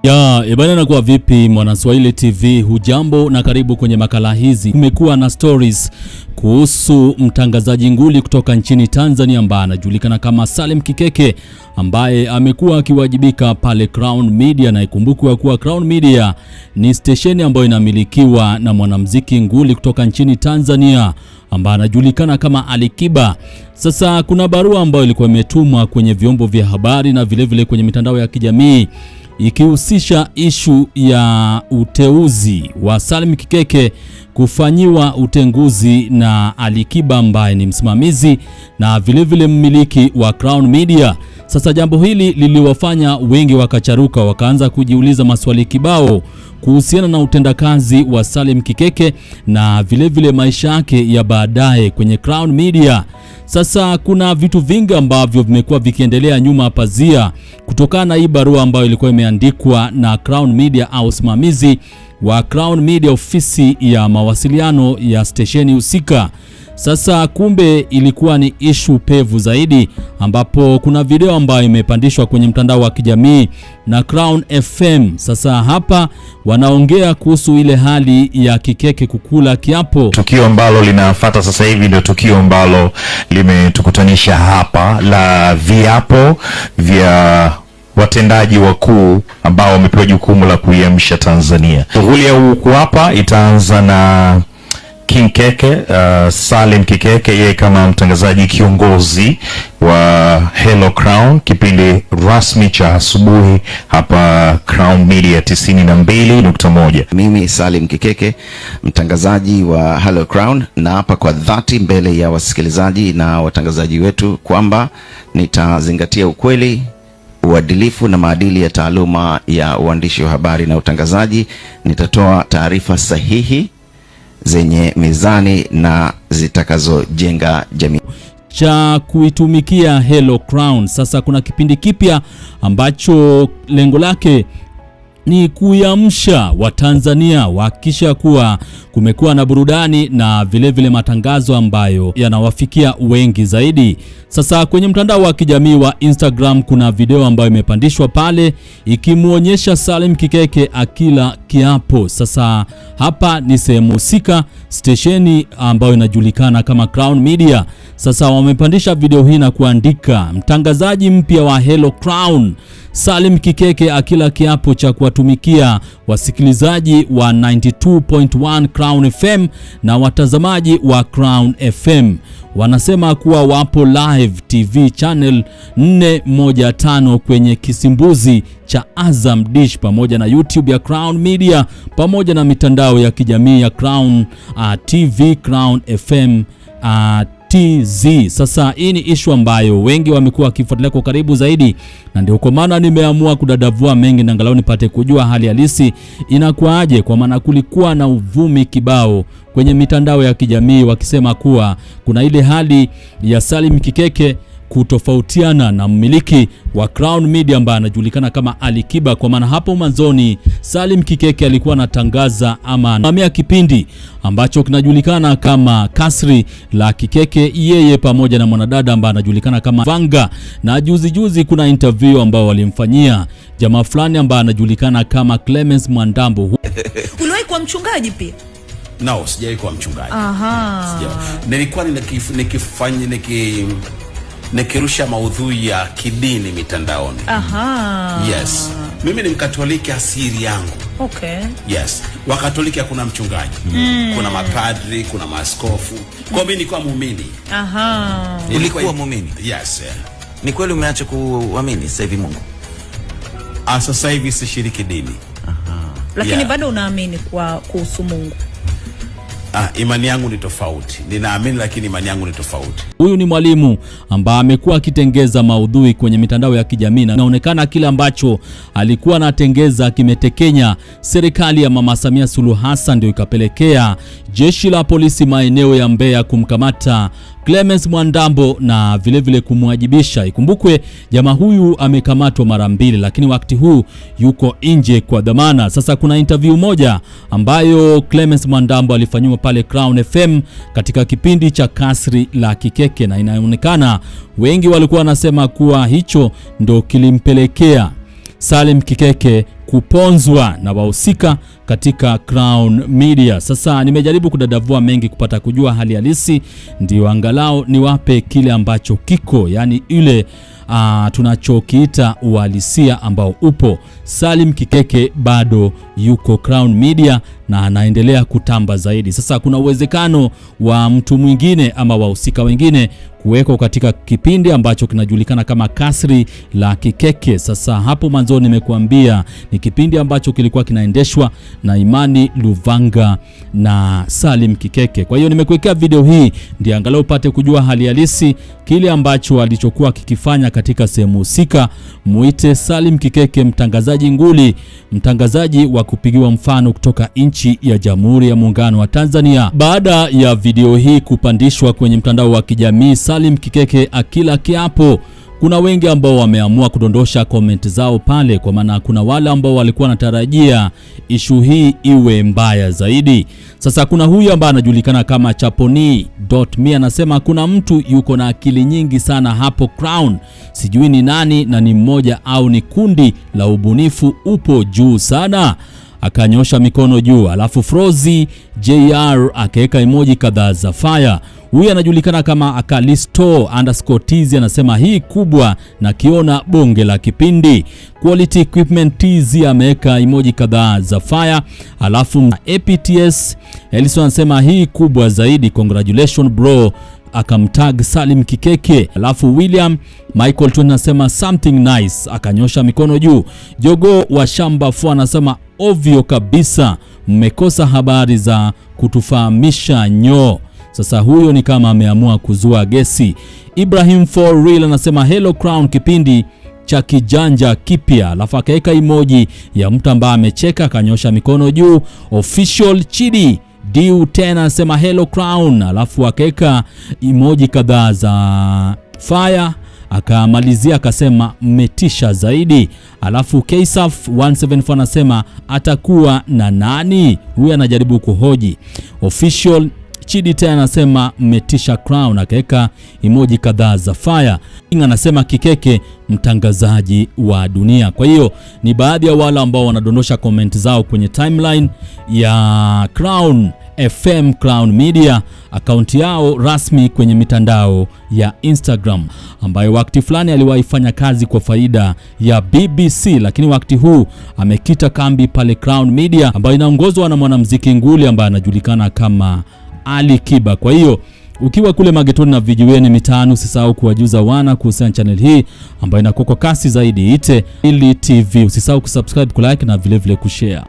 Ebana na kwa vipi Mwanaswahili TV, hujambo na karibu kwenye makala hizi. Kumekuwa na stories kuhusu mtangazaji nguli kutoka nchini Tanzania ambaye anajulikana kama Salim Kikeke, ambaye amekuwa akiwajibika pale Crown Media, na ikumbukwe kuwa Crown Media ni stesheni ambayo inamilikiwa na mwanamuziki nguli kutoka nchini Tanzania ambaye anajulikana kama Alikiba. Sasa kuna barua ambayo ilikuwa imetumwa kwenye vyombo vya habari na vile kwenye mitandao ya kijamii ikihusisha ishu ya uteuzi wa Salim Kikeke kufanyiwa utenguzi na Alikiba ambaye ni msimamizi na vile mmiliki wa Crown Media. Sasa jambo hili liliwafanya wengi wakacharuka, wakaanza kujiuliza maswali kibao kuhusiana na utendakazi wa Salim Kikeke na vile maisha yake ya baadaye kwenye Crown Media. Sasa kuna vitu vingi ambavyo vimekuwa vikiendelea nyuma pazia kutokana na hii barua ambayo ilikuwa imeandikwa na Crown Media au simamizi wa Crown Media, ofisi ya mawasiliano ya stesheni husika. Sasa kumbe ilikuwa ni issue pevu zaidi, ambapo kuna video ambayo imepandishwa kwenye mtandao wa kijamii na Crown FM. Sasa hapa wanaongea kuhusu ile hali ya Kikeke kukula kiapo. Tukio ambalo linafuata sasa hivi ndio tukio ambalo limetukutanisha hapa, la viapo vya watendaji wakuu ambao wamepewa jukumu la kuiamsha Tanzania. Shughuli ya kuapa itaanza na King Keke, Salim Kikeke, yeye kama mtangazaji kiongozi wa Hello Crown, kipindi rasmi cha asubuhi hapa Crown Media 92.1. Mimi Salim Kikeke, mtangazaji wa Hello Crown, na hapa kwa dhati mbele ya wasikilizaji na watangazaji wetu kwamba nitazingatia ukweli, uadilifu na maadili ya taaluma ya uandishi wa habari na utangazaji. Nitatoa taarifa sahihi zenye mizani na zitakazojenga jamii cha kuitumikia Hello Crown. Sasa kuna kipindi kipya ambacho lengo lake ni kuamsha Watanzania, wahakikisha kuwa kumekuwa na burudani na vile matangazo ambayo yanawafikia wengi zaidi. Sasa kwenye mtandao wa kijamii wa Instagram kuna video ambayo imepandishwa pale ikimuonyesha Salim Kikeke akila kiapo. Sasa hapa ni sehemu husika, stesheni ambayo inajulikana kama Crown Media. Sasa wamepandisha video hii na kuandika, mtangazaji mpya wa Hello Crown Salim Kikeke akila kiapo cha kuwatumikia wasikilizaji wa 92.1 Crown FM na watazamaji wa Crown FM. Wanasema kuwa wapo live TV channel 415 kwenye kisimbuzi cha Azam Dish pamoja na YouTube ya Crown Media pamoja na mitandao ya kijamii ya Crown TV, Crown FM TZ. Sasa hii ni issue ambayo wengi wamekuwa wakifuatilia kwa karibu zaidi, na ndio kwa maana nimeamua kudadavua mengi na angalau nipate kujua hali halisi inakuaje, kwa maana kulikuwa na uvumi kibao kwenye mitandao ya kijamii wakisema kuwa kuna ile hali ya Salim Kikeke kutofautiana na mmiliki wa Crown Media ambaye anajulikana kama Alikiba, kwa maana hapo mwanzoni Salim Kikeke alikuwa anatangaza ama anamia kipindi ambacho kinajulikana kama Kasri la Kikeke, yeye pamoja na mwanadada ambaye anajulikana kama Vanga. Na juzi kuna interview ambao walimfanyia jamaa fulani ambaye anajulikana kama Clemens Mwandambo. Uliwahi kuwa mchungaji pia? No, sijawahi kuwa mchungaji. Nilikuwa nikirusha maudhui ya kidini mitandaoni. Yes. Mimi ni Mkatoliki asili yangu. Okay. Yes. Wakatoliki kuna mchungaji. Kuna mapadri, kuna maaskofu. Kwa mimi nilikuwa muumini. Ulikuwa muumini? Yes. Ni kweli umeacha kuamini sasa hivi Mungu? Sasa hivi sishiriki dini. Lakini bado unaamini kuhusu Mungu? Imani yangu ni tofauti. Ninaamini lakini imani yangu ni tofauti. Huyu ni mwalimu ambaye amekuwa akitengeza maudhui kwenye mitandao ya kijamii, na inaonekana kile ambacho alikuwa anatengeza kimetekenya serikali ya Mama Samia Suluhu Hassan, ndio ikapelekea jeshi la polisi maeneo ya Mbeya kumkamata Clemens Mwandambo na vile kumwajibisha. Ikumbukwe jamaa huyu amekamatwa mara 2, lakini wakati huu yuko nje kwa dhamana. Sasa kuna interview moja ambayo Clemens Mwandambo alifanywa pale Crown FM katika kipindi cha Kasri la Kikeke, na inaonekana wengi walikuwa wanasema kuwa hicho ndo kilimpelekea Salim Kikeke kuponzwa na wahusika katika Crown Media. Sasa nimejaribu kudadavua mengi kupata kujua hali halisi, ndio angalau niwape kile ambacho kiko, yani ile tunachokiita uhalisia ambao upo. Salim Kikeke bado yuko Crown Media na anaendelea kutamba zaidi. Sasa kuna uwezekano wa mtu mwingine ama wahusika wengine kuweko katika kipindi ambacho kinajulikana kama Kasri la Kikeke. Sasa hapo mwanzo nimekuambia ni kipindi ambacho kilikuwa kinaendeshwa na Imani Luvanga na Salim Kikeke. Kwa hiyo nimekuwekea video hii ndio angalau upate kujua hali halisi, kile ambacho alichokuwa kikifanya katika sehemu husika. Muite Salim Kikeke, mtangazaji nguli, mtangazaji wa kupigiwa mfano kutoka nchi ya Jamhuri ya Muungano wa Tanzania. Baada ya video hii kupandishwa kwenye mtandao wa kijamii Salim Kikeke akila kiapo, kuna wengi ambao wameamua kudondosha comment zao pale, kwa maana kuna wale ambao walikuwa wanatarajia issue hii iwe mbaya zaidi. Sasa kuna huyu ambaye anajulikana kama Chaponi.me anasema kuna mtu yuko na akili nyingi sana hapo Crown, sijui ni nani na ni mmoja au ni kundi la ubunifu upo juu sana. Akanyosha mikono juu, alafu Frozi JR akaweka emoji kadhaa za fire. Huyu anajulikana kama Akalisto_TZ anasema hii kubwa na kiona bonge la kipindi. Quality Equipment TZ ameweka emoji kadhaa za fire. Alafu APTS Elison anasema hii kubwa zaidi, congratulations bro, akamtag Salim Kikeke. Alafu William Michael tu anasema something nice, akanyosha mikono juu. Jogo wa Shamba Fu anasema ovyo kabisa, mmekosa habari za kutufahamisha nyo. Sasa huyo ni kama ameamua kuzua gesi. Ibrahim for real anasema hello Crown, kipindi cha kijanja kipya. Alafu akaweka emoji ya mtu ambaye amecheka, akanyosha mikono juu. Official Chidi Diu tena anasema hello Crown, alafu akaweka emoji kadhaa za fire, akamalizia akasema mmetisha zaidi. Alafu Ksaf 174 anasema atakuwa na nani? Huyu anajaribu kuhoji. Official Chidi tena anasema mmetisha Crown, akaweka emoji kadhaa za fire. Anasema Kikeke mtangazaji wa dunia. Kwa hiyo ni baadhi ya wale ambao wanadondosha comment zao kwenye timeline ya Crown FM, Crown Media, akaunti yao rasmi kwenye mitandao ya Instagram, ambayo wakati fulani aliwahi fanya kazi kwa faida ya BBC, lakini wakati huu amekita kambi pale Crown Media ambayo inaongozwa na mwanamuziki nguli ambaye anajulikana kama Ali Kiba. Kwa hiyo ukiwa kule magetoni na vijiweni mitaani, usisahau kuwajuza wana kuhusiana channel hii ambayo inakuwa kwa kasi zaidi, ite Ili TV. Usisahau kusubscribe, kulike na vile vile kushare.